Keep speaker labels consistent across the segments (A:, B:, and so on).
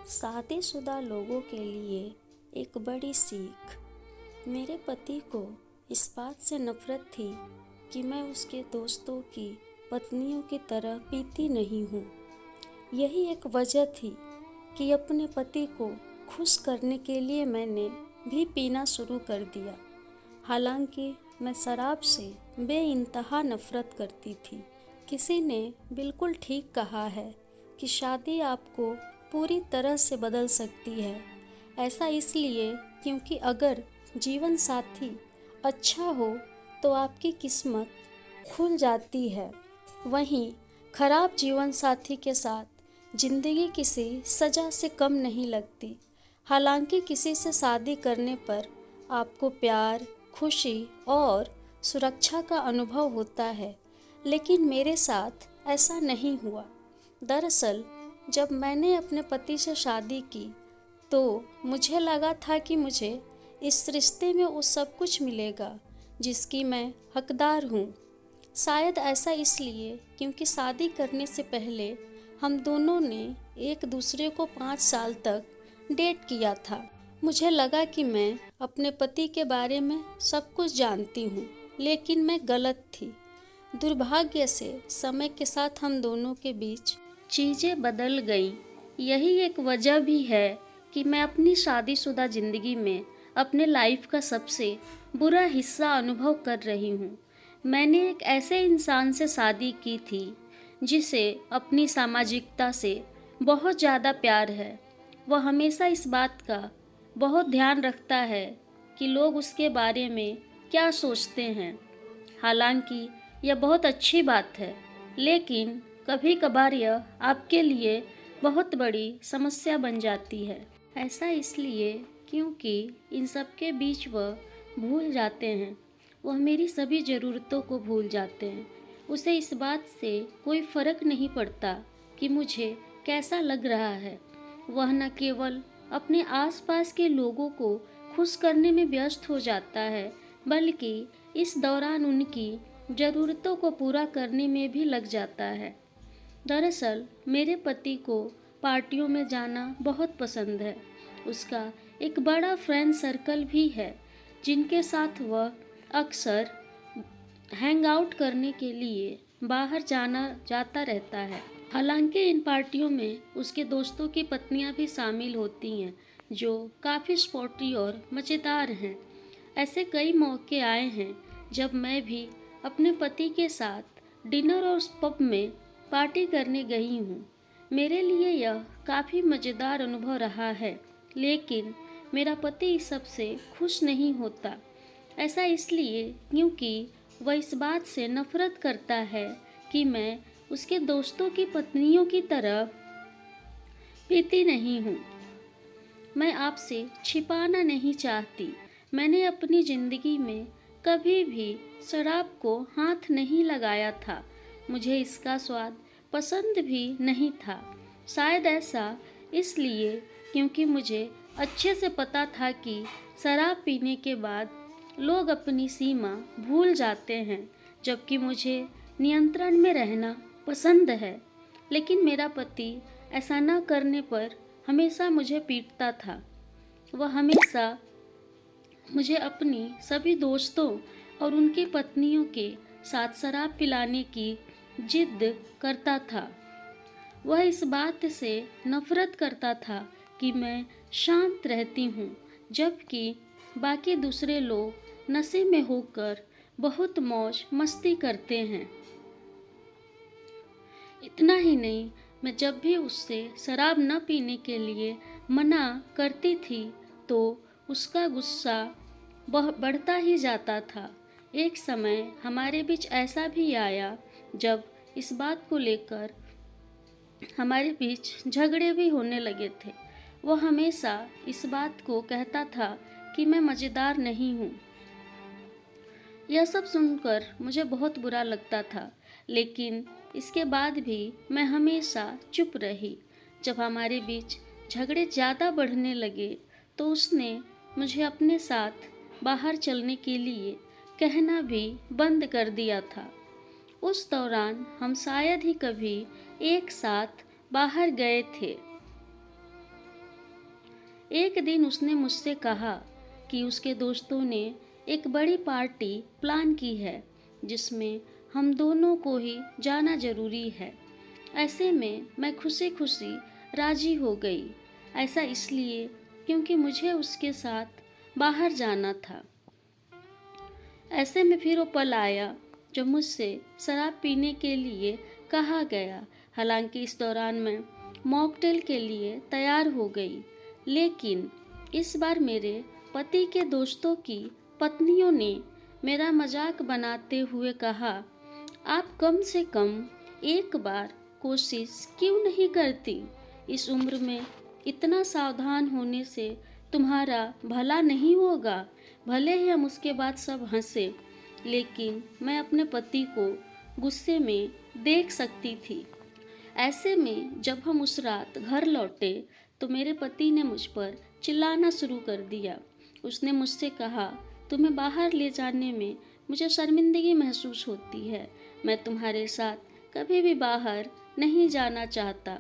A: शादीशुदा लोगों के लिए एक बड़ी सीख। मेरे पति को इस बात से नफरत थी कि मैं उसके दोस्तों की पत्नियों की तरह पीती नहीं हूँ। यही एक वजह थी कि अपने पति को खुश करने के लिए मैंने भी पीना शुरू कर दिया। हालांकि मैं शराब से बेइंतहा नफरत करती थी। किसी ने बिल्कुल ठीक कहा है कि शादी आपको पूरी तरह से बदल सकती है। ऐसा इसलिए क्योंकि अगर जीवन साथी अच्छा हो तो आपकी किस्मत खुल जाती है। वहीं खराब जीवन साथी के साथ जिंदगी किसी सजा से कम नहीं लगती। हालांकि किसी से शादी करने पर आपको प्यार, खुशी और सुरक्षा का अनुभव होता है, लेकिन मेरे साथ ऐसा नहीं हुआ। दरअसल जब मैंने अपने पति से शादी की तो मुझे लगा था कि मुझे इस रिश्ते में वो सब कुछ मिलेगा जिसकी मैं हकदार हूँ। शायद ऐसा इसलिए क्योंकि शादी करने से पहले हम दोनों ने एक दूसरे को 5 साल तक डेट किया था। मुझे लगा कि मैं अपने पति के बारे में सब कुछ जानती हूँ, लेकिन मैं गलत थी। दुर्भाग्य से समय के साथ हम दोनों के बीच चीज़ें बदल गईं। यही एक वजह भी है कि मैं अपनी शादीशुदा ज़िंदगी में अपने लाइफ का सबसे बुरा हिस्सा अनुभव कर रही हूँ। मैंने एक ऐसे इंसान से शादी की थी जिसे अपनी सामाजिकता से बहुत ज़्यादा प्यार है। वह हमेशा इस बात का बहुत ध्यान रखता है कि लोग उसके बारे में क्या सोचते हैं। हालांकि यह बहुत अच्छी बात है, लेकिन कभी कभार यह आपके लिए बहुत बड़ी समस्या बन जाती है। ऐसा इसलिए क्योंकि इन सब के बीच वह भूल जाते हैं, वह मेरी सभी ज़रूरतों को भूल जाते हैं। उसे इस बात से कोई फ़र्क नहीं पड़ता कि मुझे कैसा लग रहा है। वह न केवल अपने आसपास के लोगों को खुश करने में व्यस्त हो जाता है, बल्कि इस दौरान उनकी ज़रूरतों को पूरा करने में भी लग जाता है। दरअसल मेरे पति को पार्टियों में जाना बहुत पसंद है। उसका एक बड़ा फ्रेंड सर्कल भी है जिनके साथ वह अक्सर हैंग आउट करने के लिए बाहर जाता रहता है। हालांकि इन पार्टियों में उसके दोस्तों की पत्नियां भी शामिल होती हैं जो काफ़ी स्पोर्टी और मज़ेदार हैं। ऐसे कई मौके आए हैं जब मैं भी अपने पति के साथ डिनर और पब में पार्टी करने गई हूँ। मेरे लिए यह काफ़ी मज़ेदार अनुभव रहा है, लेकिन मेरा पति इस सब से खुश नहीं होता। ऐसा इसलिए क्योंकि वह इस बात से नफरत करता है कि मैं उसके दोस्तों की पत्नियों की तरह पीती नहीं हूँ। मैं आपसे छिपाना नहीं चाहती, मैंने अपनी ज़िंदगी में कभी भी शराब को हाथ नहीं लगाया था। मुझे इसका स्वाद पसंद भी नहीं था। शायद ऐसा इसलिए क्योंकि मुझे अच्छे से पता था कि शराब पीने के बाद लोग अपनी सीमा भूल जाते हैं, जबकि मुझे नियंत्रण में रहना पसंद है। लेकिन मेरा पति ऐसा न करने पर हमेशा मुझे पीटता था। वह हमेशा मुझे अपनी सभी दोस्तों और उनकी पत्नियों के साथ शराब पिलाने की जिद करता था। वह इस बात से नफरत करता था कि मैं शांत रहती हूँ, जबकि बाकी दूसरे लोग नशे में होकर बहुत मौज मस्ती करते हैं। इतना ही नहीं, मैं जब भी उससे शराब न पीने के लिए मना करती थी तो उसका गुस्सा बढ़ता ही जाता था। एक समय हमारे बीच ऐसा भी आया जब इस बात को लेकर हमारे बीच झगड़े भी होने लगे थे। वो हमेशा इस बात को कहता था कि मैं मज़ेदार नहीं हूँ। यह सब सुनकर मुझे बहुत बुरा लगता था, लेकिन इसके बाद भी मैं हमेशा चुप रही। जब हमारे बीच झगड़े ज़्यादा बढ़ने लगे तो उसने मुझे अपने साथ बाहर चलने के लिए कहना भी बंद कर दिया था। उस दौरान हम शायद ही कभी एक साथ बाहर गए थे। एक दिन उसने मुझसे कहा कि उसके दोस्तों ने एक बड़ी पार्टी प्लान की है जिसमें हम दोनों को ही जाना जरूरी है। ऐसे में मैं खुशी खुशी राजी हो गई। ऐसा इसलिए क्योंकि मुझे उसके साथ बाहर जाना था। ऐसे में फिर वो पल आया जब मुझसे शराब पीने के लिए कहा गया। हालांकि इस दौरान मैं मॉकटेल के लिए तैयार हो गई, लेकिन इस बार मेरे पति के दोस्तों की पत्नियों ने मेरा मजाक बनाते हुए कहा, आप कम से कम एक बार कोशिश क्यों नहीं करती? इस उम्र में इतना सावधान होने से तुम्हारा भला नहीं होगा। भले ही हम उसके बाद सब हंसे, लेकिन मैं अपने पति को गुस्से में देख सकती थी। ऐसे में जब हम उस रात घर लौटे तो मेरे पति ने मुझ पर चिल्लाना शुरू कर दिया। उसने मुझसे कहा, तुम्हें बाहर ले जाने में मुझे शर्मिंदगी महसूस होती है। मैं तुम्हारे साथ कभी भी बाहर नहीं जाना चाहता।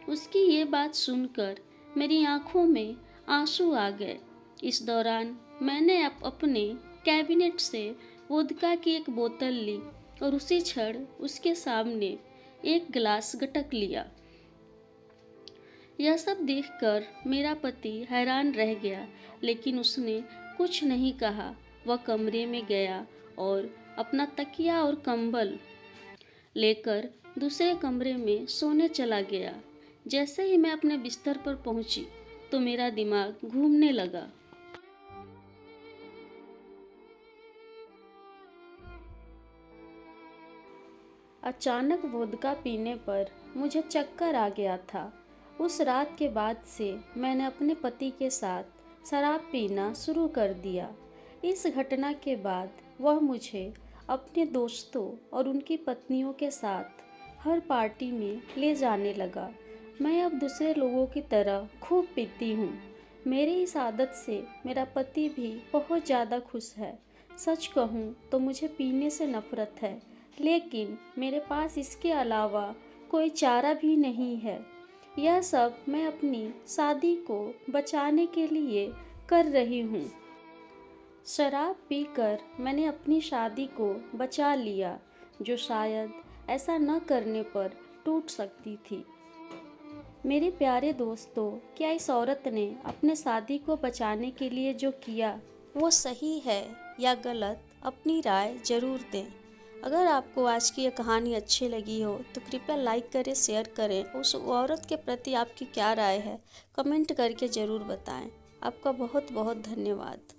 A: उसकी ये बात सुनकर मेरी आंखों में आंसू आ गए। इस दौरान मैंने अपने कैबिनेट से वोदका की एक बोतल ली और उसी क्षण उसके सामने एक गिलास गटक लिया। यह सब देखकर मेरा पति हैरान रह गया, लेकिन उसने कुछ नहीं कहा। वह कमरे में गया और अपना तकिया और कंबल लेकर दूसरे कमरे में सोने चला गया। जैसे ही मैं अपने बिस्तर पर पहुंची तो मेरा दिमाग घूमने लगा। अचानक वोदका पीने पर मुझे चक्कर आ गया था। उस रात के बाद से मैंने अपने पति के साथ शराब पीना शुरू कर दिया। इस घटना के बाद वह मुझे अपने दोस्तों और उनकी पत्नियों के साथ हर पार्टी में ले जाने लगा। मैं अब दूसरे लोगों की तरह खूब पीती हूँ। मेरी इस आदत से मेरा पति भी बहुत ज़्यादा खुश है। सच कहूँ तो मुझे पीने से नफरत है, लेकिन मेरे पास इसके अलावा कोई चारा भी नहीं है। यह सब मैं अपनी शादी को बचाने के लिए कर रही हूँ। शराब पीकर मैंने अपनी शादी को बचा लिया, जो शायद ऐसा न करने पर टूट सकती थी। मेरे प्यारे दोस्तों, क्या इस औरत ने अपने शादी को बचाने के लिए जो किया वो सही है या गलत? अपनी राय जरूर दें। अगर आपको आज की यह कहानी अच्छी लगी हो तो कृपया लाइक करें, शेयर करें। उस औरत के प्रति आपकी क्या राय है कमेंट करके ज़रूर बताएं। आपका बहुत बहुत धन्यवाद।